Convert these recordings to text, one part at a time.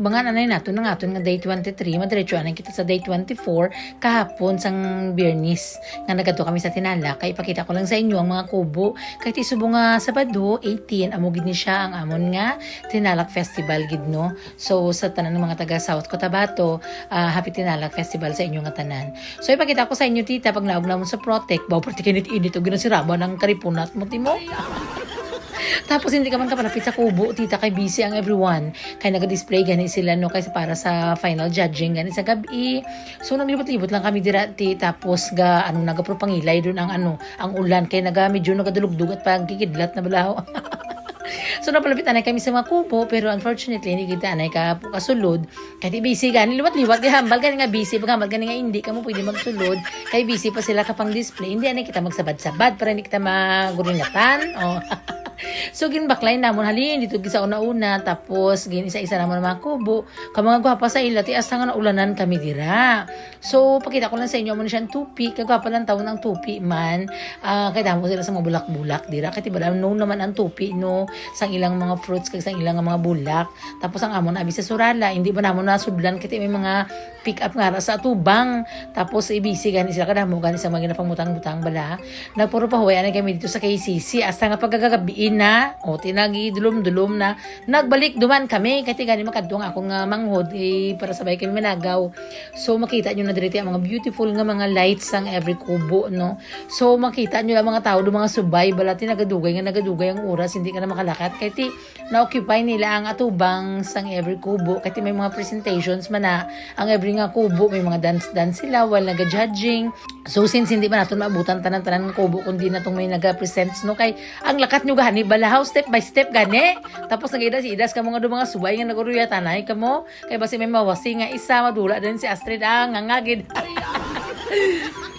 hakbangan anay nato na nga day 23, madiretso anay kita sa day 24 kahapon sang Biyernes nga nagato kami sa Tinala. Kay ipakita ko lang sa inyo ang mga kubo. Kay isubo nga Sabado 18 amo gid ni siya ang amon nga Tinalak Festival gid no. So sa tanan ng mga taga South Cotabato, Happy Tinalak Festival sa inyo nga tanan. So ipakita ko sa inyo tita pag naog na mo sa Protect, baw pati kinit-init og ginasiraba ng karipunat mo timo. Tapos hindi ka man kapalapit sa kubo, tita, kay busy ang everyone. Kaya nag-display gani sila no kasi para sa final judging gani sa gabi. So naglibot-libot lang kami dirati tapos ga nagapropangilay doon ang ulan kay medyo nagadulugdug at pagkikidlat na balaw. So napalapit anay kami sa mga kubo pero unfortunately hindi kita anay kasulod kaya busy gani liwat-liwat gihambal gani nga busy pagambal gani nga hindi kamo pwede magsulod kay busy pa sila kapang display hindi anay kita magsabad-sabad para hindi kita maguringatan. So ginbaklay namon halin dito gisa una-una tapos gin isa-isa namon ang mga kubo ka mga gwapa sa ila ti asa nga naulanan kami dira. So pakita ko lang sa inyo mo siyang tupi kagwapa lang taon ang tupi man kay damo sila sa mga bulak-bulak dira kay tiba no naman ang tupi no sang ilang mga fruits kag sang ilang mga bulak tapos ang amon abi sa Surala hindi ba namon nasudlan kay may mga pick up nga sa tubang tapos ibisi gani sila kadamo gani sa mga ginapangutang-butang bala nagpuro pa huwayan kami dito sa KCC asa nga pagagagabiin na o tinagi dulom-dulom na nagbalik duman kami kasi gani makadtong akong manghod para sabay kami managaw. So makita nyo na direti ang mga beautiful nga mga lights sang every kubo no. So makita nyo lang mga tao do mga subay balati nagadugay ang oras hindi ka na makalakat kay ti na-occupy nila ang atubang sang every kubo kay may mga presentations man na ang every nga kubo may mga dance sila while naga-judging. So since hindi ba naton maabutan tanan-tanan ng kubo kundi natong may naga-presents no kay ang lakat nyo gani balahaw step by step gani tapos nag-idas ka mga do mga subay nga naguruya tanay kamo kay basi may mawasi nga isa madula din si Astrid ang ngagid.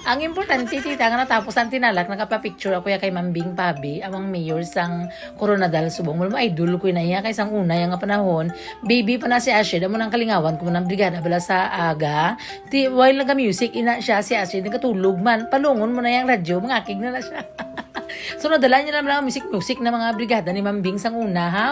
Ang importante tita nga natapos ang Tinalak nakapapicture ako ya kay Mambing Pabi amang mayor sang Coronadal Subong mo idol ko na iya kay sang una nga panahon baby pa na si Ashid amo nang kalingawan ko nang brigada bala sa aga ti while naga music ina siya si Ashid nagatulog man palungon mo na yang radyo mga akig na siya. So nadala niya naman ang music na mga brigada ni Mambing sang una ha.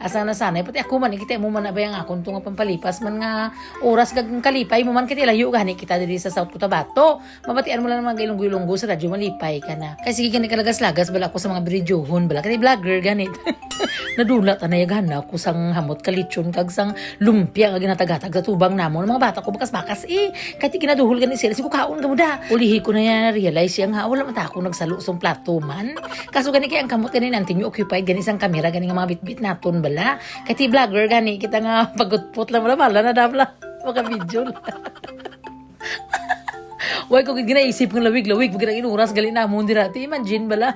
Asa na sanay pati ako man ikita mo man abay ang akon tunga pampalipas man nga oras gag kalipay mo man kiti layo gani kita diri sa South Cotabato. Mabatian mo lang mga ilunggo-ilunggo sa radyo malipay ka na. Kasi gani kalagas-lagas bala ko sa mga bridyohon bala kay vlogger ganit. Nadulat anay gana ko sang hamot kalitson kag sang lumpia nga ginatagatag sa tubang namon mga bata ko bakas-bakas kati kinaduhol gani sila ko kaon ka mo da. Ulihi ko na ya realize yang wala man ta ako nagsalo song plato man. Kaso gani kay ang kamot gani nantin yung occupied gani sang kamera gani nga mga bitbit naton bala. Kati vlogger gani kita nga pagutpot lang bala na dabla maka video. Why ko ginaisip ng lawig-lawig pag inuras gali na mo dira ti imagine bala.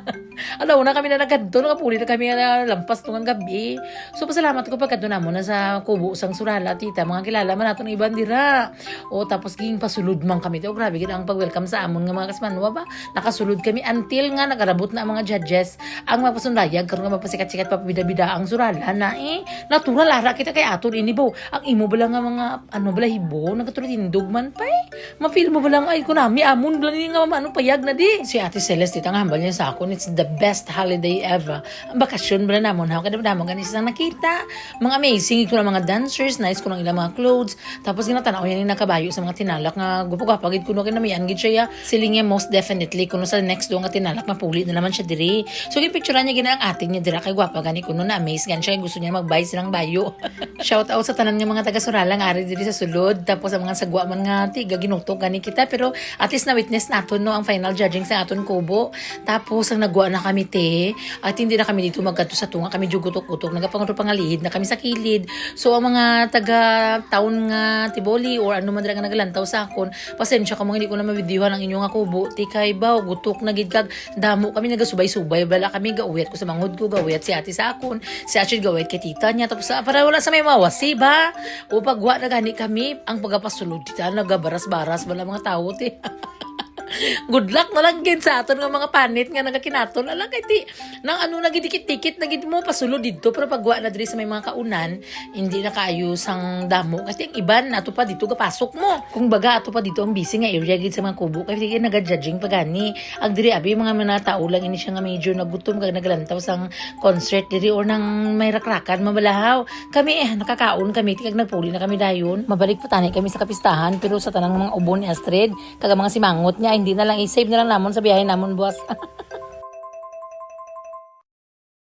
Alaw na kami na nagkadto nagapuli na kami na lampas tungang gabi. So pasalamat ko pagkadto na mo na sa kubo sang Surala tita mga kilala man naton iban dira. O tapos ging pasulod man kami to grabe gid ang pag-welcome sa amon nga mga kasmanwa ba. Nakasulod kami until nga nagarabot na ang mga judges ang mapasundayag karon nga mapasikat-sikat papabida-bida ang Surala na natural ara kita kay aton inibo. Ang imo bala nga mga balahibo nagatulitindog man pa ma-feel mo bala ay kunami amon bala ni nga payag na di. Si Ate Celeste tang hambal niya sa akon it's the best holiday ever. Ang bakasyon bala namon ha kada namon ganis sang nakita. Mga amazing ko na mga dancers, nice ko ng ilang mga clothes. Tapos ginatanaw yan ni nakabayo sa mga Tinalak nga gupo-gupo gid kuno kinamian gid siya. Silinge most definitely kuno sa next do nga Tinalak mapuli na naman siya diri. So gipicturean niya gina ang ating niya dira kay gwapa gani kuno na amaze gan siya gusto niya mag-buy silang bayo. Shout out sa tanan nga mga taga Surala nga ari diri sa sulod. Tapos ang mga sagwa man nga tiga ginutok gani kita pero at least na witness naton no ang final judging sa aton kubo. Tapos ang nagwa na kami te at hindi na kami dito magkadto sa tunga kami jugutok-utok nagapangalihid na kami sa kilid. So ang mga taga taon nga Tiboli or ano man dira nga nagalantaw sa akon pasensya ka mo hindi ko na mabidyohan ang inyong nga kubo ti kay baw gutok na gid kag damo kami nagasubay-subay bala kami gawet ko sa manghod ko gawet si ate sa akon si Achid gawet kay tita niya tapos para wala sa may mawasi ba o pagwa na gani kami ang pagapasulod tita nagabaras-baras bala mga tao ti Good luck na lang gid sa aton nga mga panit nga nagakinaton. Ala kay ti nang ano nagidikit-dikit nagid mo pasulo didto pero pagwa na diri sa may mga kaunan, hindi na kaayo sang damo kasi ang iban ato pa dito gapasok mo. Kung baga ato pa dito ang busy nga area gid sa mga kubo kay sige naga-judging pagani. Ang diri abi mga tao lang ini siya nga medyo nagutom kag naglantaw sang concert diri or nang may rakrakan mabalahaw. Kami nakakaon kami kag nagpuli na kami dayon. Mabalik pa tani kami sa kapistahan pero sa tanang mga ubon ni Astrid kag mga simangot niya hindi na lang i-save na lang namon sa biyahe namon boss.